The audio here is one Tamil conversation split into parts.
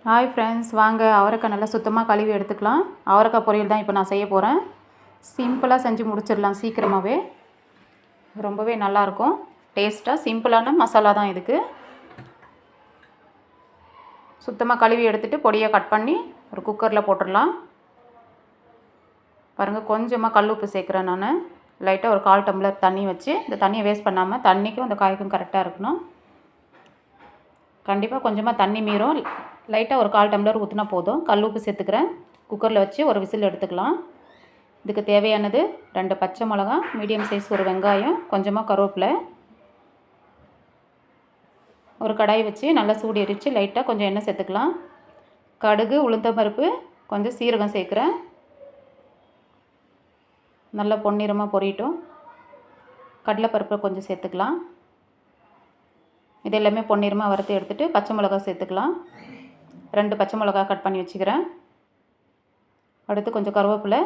ஹாய் ஃப்ரெண்ட்ஸ், வாங்க அவரைக்காய் நல்லா சுத்தமாக கழுவி எடுத்துக்கலாம். அவரைக்காய் பொரியல் தான் இப்போ நான் செய்ய போகிறேன். சிம்பிளாக செஞ்சு முடிச்சிடலாம் சீக்கிரமாகவே. ரொம்பவே நல்லாயிருக்கும். டேஸ்ட்டாக சிம்பிளான மசாலா தான் இதுக்கு. சுத்தமாக கழுவி எடுத்துகிட்டு பொடியாக கட் பண்ணி ஒரு குக்கரில் போட்டுடலாம். பாருங்கள், கொஞ்சமாக கல் உப்பு சேர்க்குறேன் நான். லைட்டாக ஒரு 1/4 டம்ளர் தண்ணி வச்சு, இந்த தண்ணியை வேஸ்ட் பண்ணாமல் தண்ணிக்கும் அந்த காய்க்கும் கரெக்டாக இருக்கணும். கண்டிப்பாக கொஞ்சமாக தண்ணி மீறும். லைட்டாக ஒரு 1/4 டம்ளர் ஊற்றினா போதும். கல் உப்பு சேர்த்துக்கிறேன். குக்கரில் வச்சு ஒரு விசில் எடுத்துக்கலாம். இதுக்கு தேவையானது 2 பச்சை மிளகா, மீடியம் சைஸ் ஒரு வெங்காயம், கொஞ்சமாக கருவேப்பிலை. ஒரு கடாய் வச்சு நல்லா சூடு எரித்து லைட்டாக கொஞ்சம் எண்ணெய் சேர்த்துக்கலாம். கடுகு, உளுந்தம்பருப்பு, கொஞ்சம் சீரகம் சேர்க்குறேன். நல்லா பொன்னிறமாக பொரியட்டும். கடலைப்பருப்பை கொஞ்சம் சேர்த்துக்கலாம். இது எல்லாமே பொன்னிறமாக வறுத்து எடுத்துகிட்டு பச்சை மிளகா சேர்த்துக்கலாம். 2 பச்சை மிளகா கட் பண்ணி வச்சுக்கிறேன். அடுத்து கொஞ்சம் கருவேப்பிலை,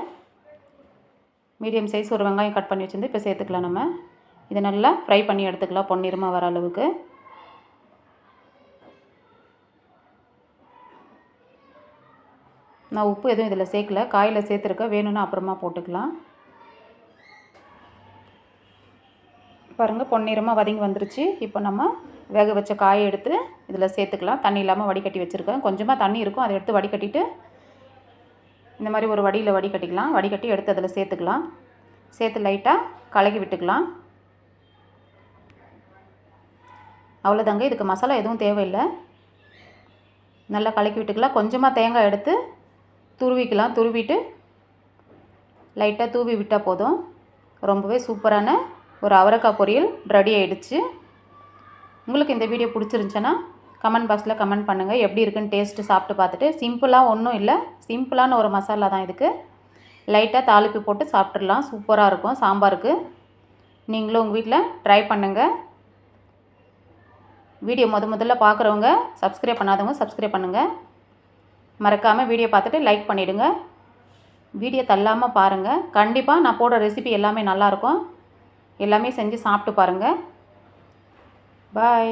மீடியம் சைஸ் ஒரு வெங்காயம் கட் பண்ணி வச்சுருந்து இப்போ சேர்த்துக்கலாம். நம்ம இதை நல்லா ஃப்ரை பண்ணி எடுத்துக்கலாம் பொன்னிறமாக வர அளவுக்கு. நான் உப்பு எதுவும் இதில் சேர்க்கல, காயில் சேர்த்துருக்க, வேணும்னா அப்புறமா போட்டுக்கலாம். பாருங்கள், பொன்னிறமாக வதங்கி வந்துருச்சு. இப்போ நம்ம வேக வச்ச காயை எடுத்து இதில் சேர்த்துக்கலாம். தண்ணி இல்லாமல் வடிகட்டி வச்சுருக்கேன். கொஞ்சமாக தண்ணி இருக்கும், அதை எடுத்து வடிகட்டிட்டு இந்த மாதிரி ஒரு வடியில் வடிகட்டிக்கலாம். வடிகட்டி எடுத்து அதில் சேர்த்துக்கலாம். சேர்த்து லைட்டாக கலக்கி விட்டுக்கலாம். அவ்வளோதாங்க, இதுக்கு மசாலா எதுவும் தேவையில்லை. நல்லா கலக்கி விட்டுக்கலாம். கொஞ்சமாக தேங்காய் எடுத்து துருவிக்கலாம். துருவிட்டு லைட்டாக தூவி விட்டால் போதும். ரொம்பவே சூப்பரான ஒரு அவரைக்காய் பொரியல் ரெடி ஆகிடுச்சு. உங்களுக்கு இந்த வீடியோ பிடிச்சிருந்துச்சுன்னா கமெண்ட் பாக்ஸில் கமெண்ட் பண்ணுங்கள். எப்படி இருக்குன்னு டேஸ்ட்டு சாப்பிட்டு பார்த்துட்டு. சிம்பிளாக ஒன்றும் இல்லை, சிம்பிளான ஒரு மசாலா தான் இதுக்கு. லைட்டாக தாளிப்பு போட்டு சாப்பிட்றலாம். சூப்பராக இருக்கும் சாம்பாருக்கு. நீங்களும் உங்கள் வீட்டில் ட்ரை பண்ணுங்கள். வீடியோ முதல்ல பார்க்குறவங்க, சப்ஸ்கிரைப் பண்ணாதவங்க சப்ஸ்கிரைப் பண்ணுங்கள். மறக்காமல் வீடியோ பார்த்துட்டு லைக் பண்ணிவிடுங்க. வீடியோ தள்ளாமல் பாருங்கள். கண்டிப்பாக நான் போடுற ரெசிபி எல்லாமே நல்லாயிருக்கும். எல்லாமே செஞ்சு சாப்பிட்டு பாருங்கள். பாய்.